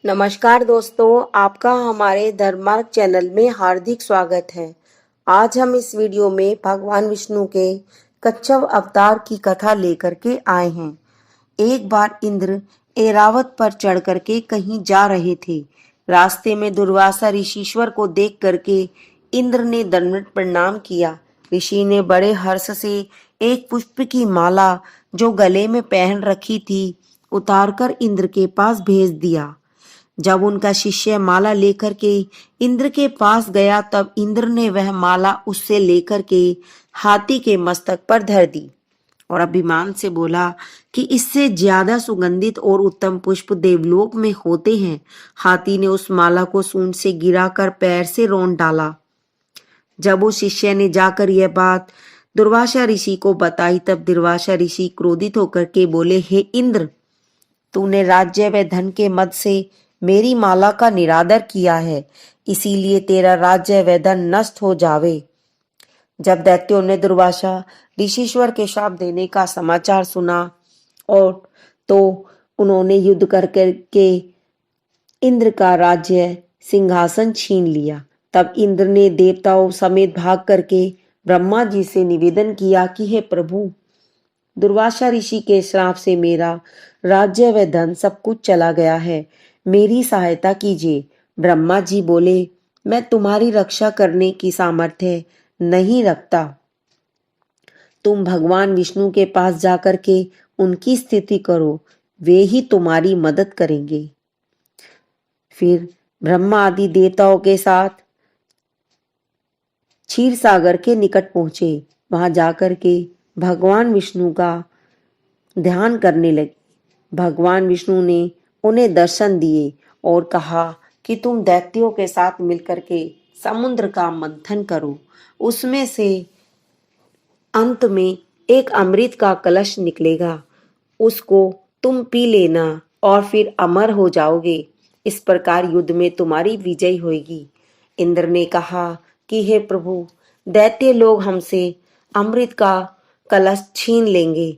नमस्कार दोस्तों, आपका हमारे धर्मार्ग चैनल में हार्दिक स्वागत है। आज हम इस वीडियो में भगवान विष्णु के कच्छप अवतार की कथा लेकर के आए हैं। एक बार इंद्र ऐरावत पर चढ़ करके कहीं जा रहे थे। रास्ते में दुर्वासा ऋषिश्वर को देख करके इंद्र ने दंडवत प्रणाम किया। ऋषि ने बड़े हर्ष से एक पुष्प की माला जो गले में पहन रखी थी उतारकर इंद्र के पास भेज दिया। जब उनका शिष्य माला लेकर के इंद्र के पास गया तब इंद्र ने वह माला उससे लेकर के हाथी के मस्तक पर धर दी और अभिमान से बोला कि इससे ज्यादा सुगंधित और उत्तम पुष्प देवलोक में होते हैं। हाथी ने उस माला को सूंड से गिराकर पैर से रौंद डाला। जब उस शिष्य ने जाकर यह बात दुर्वासा ऋषि को बताई तब दुर्वासा ऋषि क्रोधित होकर के बोले, हे इंद्र, तूने राज्य व धन के मद से मेरी माला का निरादर किया है, इसीलिए तेरा राज्य व धन नष्ट हो जावे। जब दैत्यों ने दुर्वासा ऋषिश्वर के शाप देने का समाचार सुना और तो उन्होंने युद्ध करके इंद्र का राज्य सिंहासन छीन लिया। तब इंद्र ने देवताओं समेत भाग करके ब्रह्मा जी से निवेदन किया कि हे प्रभु, दुर्वासा ऋषि के श्राप से मेरा राज्य व धन सब कुछ चला गया है, मेरी सहायता कीजिए। ब्रह्मा जी बोले, मैं तुम्हारी रक्षा करने की सामर्थ्य नहीं रखता। तुम भगवान विष्णु के पास जाकर के उनकी स्थिति करो, वे ही तुम्हारी मदद करेंगे। फिर ब्रह्मा आदि देवताओं के साथ क्षीर सागर के निकट पहुंचे। वहां जाकर के भगवान विष्णु का ध्यान करने लगे। भगवान विष्णु ने उन्हें दर्शन दिए और कहा कि तुम दैत्यों के साथ मिलकर के समुद्र का मंथन करो। उसमें से अंत में एक अमृत का कलश निकलेगा, उसको तुम पी लेना और फिर अमर हो जाओगे। इस प्रकार युद्ध में तुम्हारी विजय होगी। इंद्र ने कहा कि हे प्रभु, दैत्य लोग हमसे अमृत का कलश छीन लेंगे।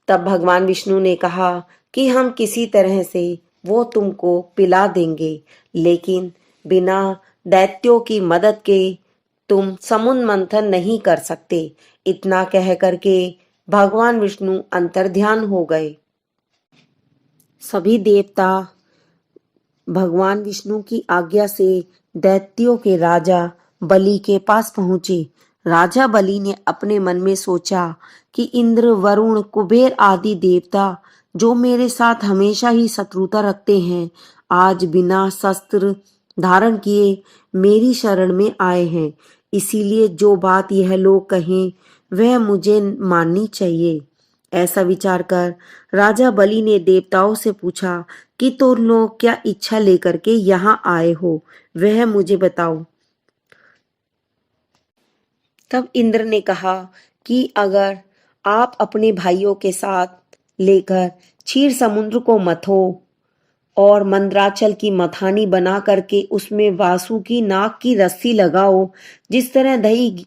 तब भगवान विष्णु ने कहा कि हम किसी तरह से वो तुमको पिला देंगे, लेकिन बिना दैत्यों की मदद के तुम समुद्र मंथन नहीं कर सकते। इतना कह करके भगवान विष्णु अंतर्ध्यान हो गए। सभी देवता भगवान विष्णु की आज्ञा से दैत्यों के राजा बलि के पास पहुंचे। राजा बलि ने अपने मन में सोचा कि इंद्र, वरुण, कुबेर आदि देवता जो मेरे साथ हमेशा ही शत्रुता रखते हैं, आज बिना शस्त्र धारण किए मेरी शरण में आए हैं। इसीलिए जो बात यह लोग कहें वह मुझे माननी चाहिए। ऐसा विचार कर राजा बलि ने देवताओं से पूछा कि तुम लोग क्या इच्छा लेकर के यहाँ आए हो, वह मुझे बताओ। तब इंद्र ने कहा कि अगर आप अपने भाइयों के साथ लेकर क्षीर समुद्र को मथो और मंद्राचल की मथानी बना करके उसमें वासु की नाक की रस्सी लगाओ, जिस तरह दही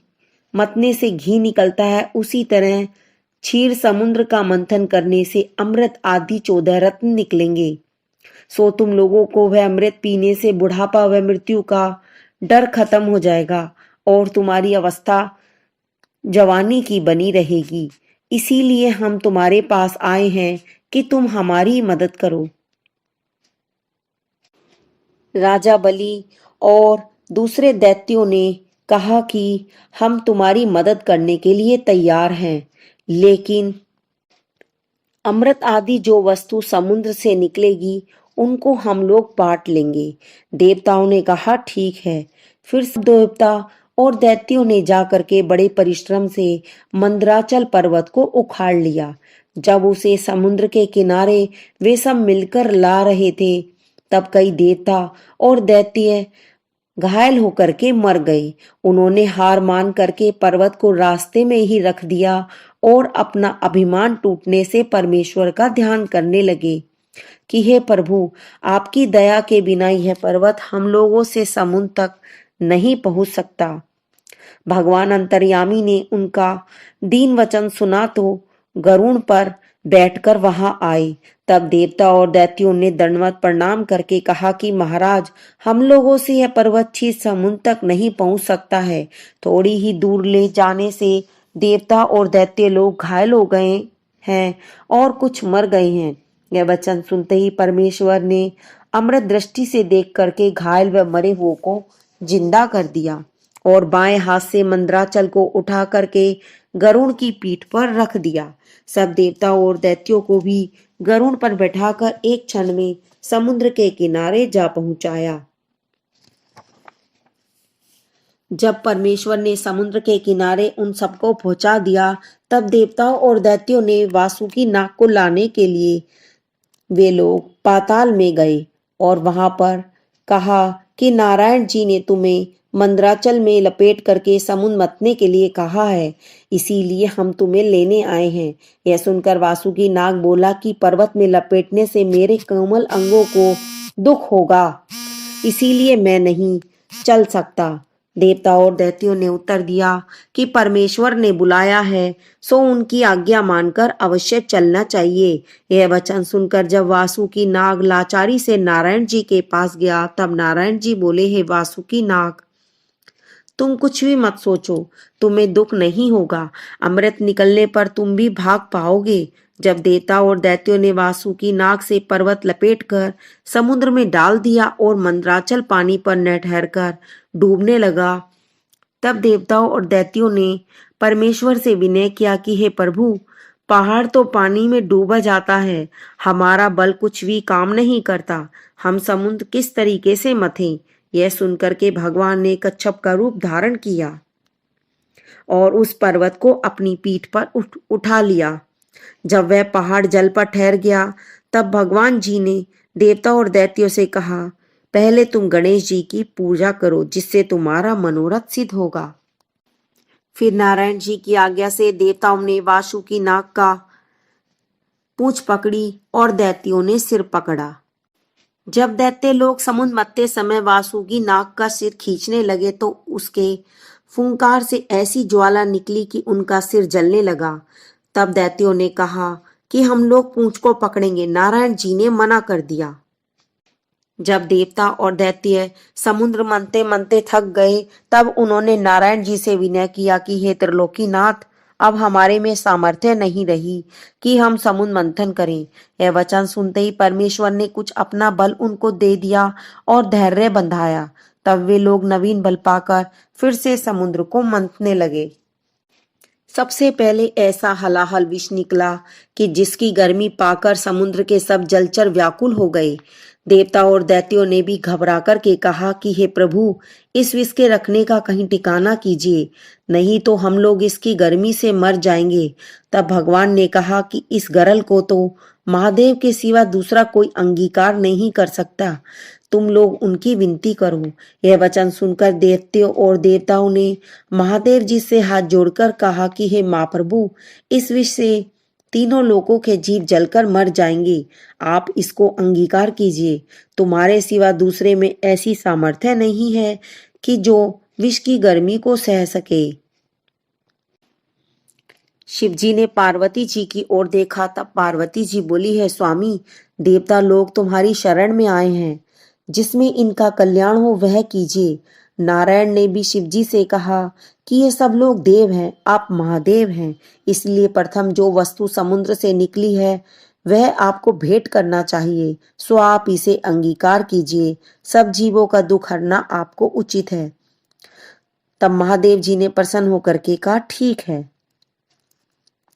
मतने से घी निकलता है, उसी तरह क्षीर समुद्र का मंथन करने से अमृत आदि 14 रत्न निकलेंगे। सो तुम लोगों को वह अमृत पीने से बुढ़ापा व मृत्यु का डर खत्म हो जाएगा और तुम्हारी अवस्था जवानी की बनी रहेगी। इसीलिए हम तुम्हारे पास आए हैं कि तुम हमारी मदद करो। राजा बलि और दूसरे दैत्यों ने कहा कि हम तुम्हारी मदद करने के लिए तैयार हैं, लेकिन अमृत आदि जो वस्तु समुद्र से निकलेगी उनको हम लोग बांट लेंगे। देवताओं ने कहा ठीक है। फिर सब देवता और दैत्यों ने जाकर के बड़े परिश्रम से मंदराचल पर्वत को उखाड़ लिया। जब उसे समुद्र के किनारे वे सब मिलकर ला रहे थे तब कई देवता और दैत्य घायल होकर के मर गए। उन्होंने हार मान करके पर्वत को रास्ते में ही रख दिया और अपना अभिमान टूटने से परमेश्वर का ध्यान करने लगे कि हे प्रभु, आपकी दया के बिना यह पर्वत हम लोगों से समुद्र तक नहीं पहुंच सकता। भगवान अंतर्यामी ने उनका दीन वचन सुना तो गरुड़ पर बैठकर वहां आए। तब देवता और दैत्यों ने दंडवत प्रणाम करके कहा कि महाराज, हम लोगों से यह पर्वत चीज समुद्र तक नहीं पहुंच सकता है। थोड़ी ही दूर ले जाने से देवता और दैत्य लोग घायल हो गए हैं और कुछ मर गए हैं। यह वचन सुनते ही परमेश्वर ने अमृत दृष्टि से देख करके घायल व मरे हुओं को जिंदा कर दिया और बाएं हाथ से मंदराचल को उठा करके गरुड़ की पीठ पर रख दिया। सब देवताओं और दैत्यों को भी गरुड़ पर बैठाकर एक क्षण में समुद्र के किनारे जा पहुंचाया। जब परमेश्वर ने समुद्र के किनारे उन सबको पहुंचा दिया, तब देवताओं और दैत्यों ने वासुकी नाग को लाने के लिए वे लोग पाताल में गए और वहां पर कहा कि नारायण जी ने तुम्हें मंदराचल में लपेट करके समुद्र मथने के लिए कहा है, इसीलिए हम तुम्हें लेने आए हैं। यह सुनकर वासुकी नाग बोला कि पर्वत में लपेटने से मेरे कोमल अंगों को दुख होगा, इसीलिए मैं नहीं चल सकता। देवता और दैत्यों ने उत्तर दिया कि परमेश्वर ने बुलाया है, सो उनकी आज्ञा मानकर अवश्य चलना चाहिए। यह वचन सुनकर जब वासुकी नाग लाचारी से नारायण जी के पास गया, तब नारायण जी बोले, हे वासुकी नाग, तुम कुछ भी मत सोचो, तुम्हें दुख नहीं होगा। अमृत निकलने पर तुम भी भाग पाओगे। जब देवता और दैत्यों ने वासुकी नाग से पर्वत लपेटकर समुद्र में डाल दिया और मंदराचल पानी पर न ठहरकर डूबने लगा, तब देवताओं और दैत्यों ने परमेश्वर से विनय किया कि हे प्रभु, पहाड़ तो पानी में डूबा जाता है, हमारा बल कुछ भी काम नहीं करता, हम समुद्र किस तरीके से मथें। यह सुनकर के भगवान ने कच्छप का रूप धारण किया और उस पर्वत को अपनी पीठ पर उठा लिया। जब वह पहाड़ जल पर ठहर गया, तब भगवान जी ने देवता और दैत्यों से कहा, पहले तुम गणेश जी की पूजा करो, जिससे तुम्हारा मनोरथ सिद्ध होगा। फिर नारायण जी की आज्ञा से देवताओं ने वासुकी नाग का पूंछ पकड़ी और दैत्यों ने सिर पकड़ा। जब दैत्य लोग समुद्र मथते समय वासुकी नाग का सिर खींचने लगे, तो उसके फुंकार से ऐसी ज्वाला निकली कि उनका सिर जलने लगा। तब दैत्यों ने कहा कि हम लोग पूंछ को पकड़ेंगे। नारायण जी ने मना कर दिया। जब देवता और दैत्य समुद्र मनते मनते थक गए, तब उन्होंने नारायण जी से विनय किया कि हे त्रिलोकीनाथ, अब हमारे में सामर्थ्य नहीं रही कि हम समुद्र मंथन करें। यह वचन सुनते ही परमेश्वर ने कुछ अपना बल उनको दे दिया और धैर्य बंधाया। तब वे लोग नवीन बल पाकर फिर से समुद्र को मंथने लगे। सबसे पहले ऐसा हलाहल विष निकला कि जिसकी गर्मी पाकर समुद्र के सब जलचर व्याकुल हो गए। देवता और दैत्यों ने भी घबरा कर के कहा कि हे प्रभु, इस विष के रखने का कहीं ठिकाना कीजिए, नहीं तो हम लोग इसकी गर्मी से मर जाएंगे। तब भगवान ने कहा कि इस गरल को तो महादेव के सिवा दूसरा कोई अंगीकार नहीं कर सकता, तुम लोग उनकी विनती करो। यह वचन सुनकर दैत्यों और देवताओं ने महादेव जी से हाथ जोड़कर कहा कि हे महाप्रभु, इस विष से तीनों लोगों के जीव जलकर मर जाएंगे, आप इसको अंगीकार कीजिए। तुम्हारे सिवा दूसरे में ऐसी सामर्थ्य नहीं है कि जो विष की गर्मी को सह सके। शिव जी ने पार्वती जी की ओर देखा, तब पार्वती जी बोली, है स्वामी, देवता लोग तुम्हारी शरण में आए हैं, जिसमें इनका कल्याण हो वह कीजिए। नारायण ने भी शिव जी से कहा कि ये सब लोग देव हैं, आप महादेव हैं, इसलिए प्रथम जो वस्तु समुद्र से निकली है वह आपको भेंट करना चाहिए, सो आप इसे अंगीकार कीजिए। सब जीवों का दुख हरना आपको उचित है। तब महादेव जी ने प्रसन्न होकर के कहा, ठीक है,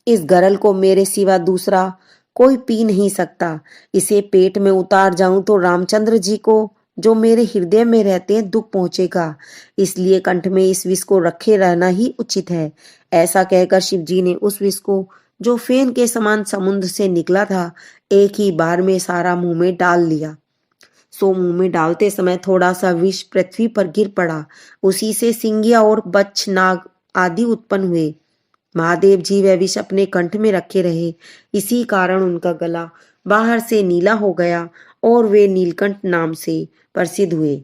इस गरल को मेरे सिवा दूसरा कोई पी नहीं सकता। इसे पेट में उतार जाऊं तो रामचंद्र जी को, जो मेरे हृदय में रहते हैं, दुख पहुंचेगा, इसलिए कंठ में इस विष को रखे रहना ही उचित है। ऐसा कहकर शिव जी ने उस विष को, जो फेन के समान समुद्र से निकला था, एक ही बार में सारा मुंह में डाल लिया। सो मुंह में डालते समय थोड़ा सा विष पृथ्वी पर गिर पड़ा। उसी से सिंगिया और बच्छ नाग आदि उत्पन्न हुए। महादेव जी वह विष अपने कंठ में रखे रहे, इसी कारण उनका गला बाहर से नीला हो गया और वे नीलकंठ नाम से प्रसिद्ध हुए।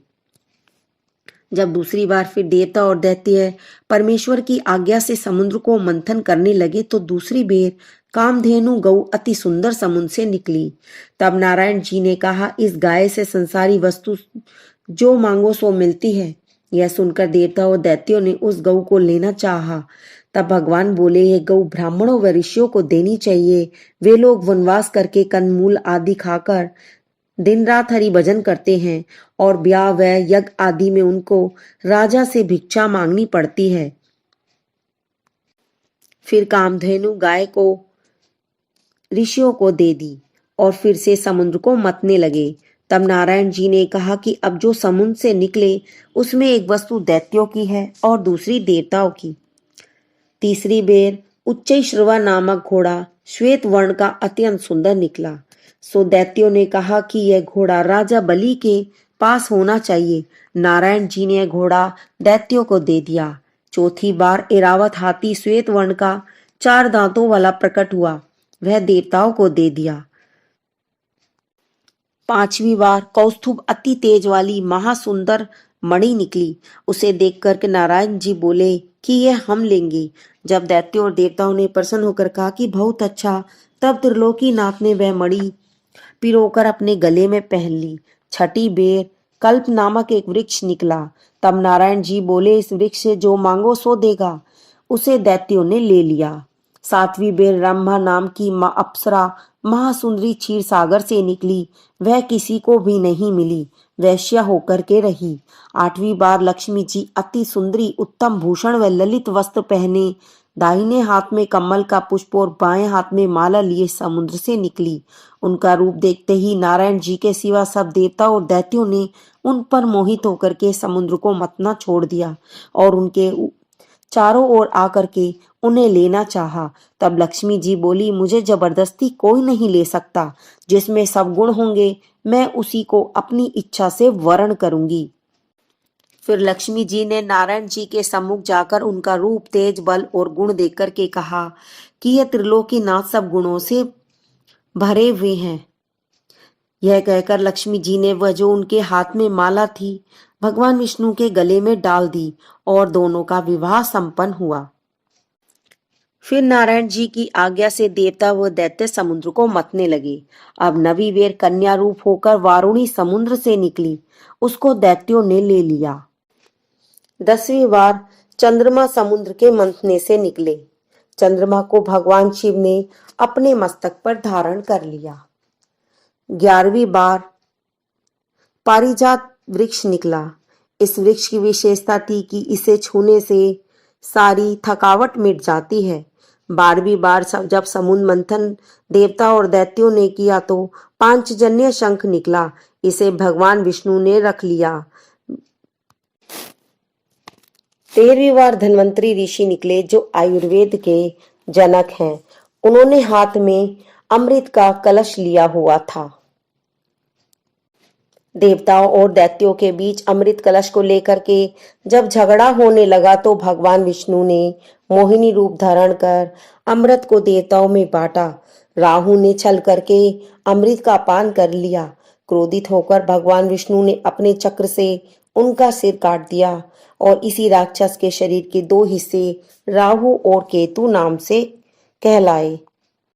जब दूसरी बार फिर देवता और दैत्य परमेश्वर की आज्ञा से समुद्र को मंथन करने लगे, तो दूसरी बेर कामधेनु गऊ अति सुंदर समुद्र से निकली। तब नारायण जी ने कहा, इस गाय से संसारी वस्तु जो मांगो सो मिलती है। यह सुनकर देवता और दैत्यों ने उस गऊ को लेना चाहा। तब भगवान बोले, ये गऊ ब्राह्मणों व ऋषियों को देनी चाहिए। वे लोग वनवास करके कंदमूल आदि खाकर दिन रात हरि भजन करते हैं और ब्याह व यज्ञ आदि में उनको राजा से भिक्षा मांगनी पड़ती है। फिर कामधेनु गाय को ऋषियों को दे दी और फिर से समुद्र को मतने लगे। तब नारायण जी ने कहा कि अब जो समुद्र से निकले उसमें एक वस्तु दैत्यों की है और दूसरी देवताओं की। तीसरी बेर उच्चैश्रवा नामक घोड़ा श्वेत वर्ण का अत्यंत सुंदर निकला। सो दैत्यों ने कहा कि यह घोड़ा राजा बलि के पास होना चाहिए। नारायण जी ने घोड़ा दैत्यों को दे दिया। चौथी बार ऐरावत हाथी श्वेत वर्ण का 4 दांतों वाला प्रकट हुआ, वह देवताओं को दे दिया। पांचवी बार कौस्तुभ अति तेज वाली महासुंदर मणि निकली। उसे देखकर के नारायण जी बोले कि यह हम लेंगे। जब दैत्यों और देवताओं ने प्रसन्न होकर कहा कि बहुत अच्छा, तब त्रिलोकीनाथ ने वह मणि पिरोकर अपने गले में पहन ली। छठी बेर कल्प नामक एक वृक्ष निकला। तब नारायण जी बोले, इस वृक्ष से जो मांगो सो देगा। उसे दैत्यों ने ले लिया। सातवीं बेर रंभा नाम की अप्सरा महासुंदरी क्षीर सागर से निकली। वह किसी को भी नहीं मिली, वैश्या होकर के रही। आठवीं बार लक्ष्मी जी अति सुंदरी उत्तम भूषण व ललित वस्त्र पहने, दाहिने हाथ में कमल का पुष्प और बाएं हाथ में माला लिए समुद्र से निकली। उनका रूप देखते ही नारायण जी के सिवा सब देवता और दैत्यों ने उन पर मोहित होकर के समुद्र को मतना छोड़ दिया और उनके चारों ओर आकर के उन्हें लेना चाहा। तब लक्ष्मी जी बोली, मुझे जबरदस्ती कोई नहीं ले सकता। जिसमें सब गुण होंगे मैं उसी को अपनी इच्छा से वरण करूंगी। फिर लक्ष्मी जी ने नारायण जी के सम्मुख जाकर उनका रूप, तेज, बल और गुण देख कर के कहा कि यह त्रिलोकीनाथ सब गुणों से भरे हुए हैं। यह कहकर लक्ष्मी जी ने वह जो उनके हाथ में माला थी भगवान विष्णु के गले में डाल दी और दोनों का विवाह संपन्न हुआ। फिर नारायण जी की आज्ञा से देवता व दैत्य समुद्र को मतने लगे। अब नवी बेर कन्या रूप होकर वारुणी समुद्र से निकली, उसको दैत्यों ने ले लिया। 10वीं बार चंद्रमा समुद्र के मंथने से निकले। चंद्रमा को भगवान शिव ने अपने मस्तक पर धारण कर लिया। 11वीं बार पारिजात वृक्ष निकला। इस वृक्ष की विशेषता थी कि इसे छूने से सारी थकावट मिट जाती है। 12वीं बार जब समुद्र मंथन देवता और दैत्यों ने किया तो पांचजन्य शंख निकला। इसे भगवान विष्णु ने रख लिया। 13वीं बार धन्वंतरी ऋषि निकले जो आयुर्वेद के जनक हैं। उन्होंने हाथ में अमृत का कलश लिया हुआ था। देवताओं और दैत्यों के बीच अमृत कलश को लेकर के जब झगड़ा होने लगा तो भगवान विष्णु ने मोहिनी रूप धारण कर अमृत को देवताओं में बांटा। राहु ने छल करके अमृत का पान कर लिया। क्रोधित होकर भगवान विष्णु ने अपने चक्र से उनका सिर काट दिया और इसी राक्षस के शरीर के 2 हिस्से राहु और केतु नाम से कहलाए।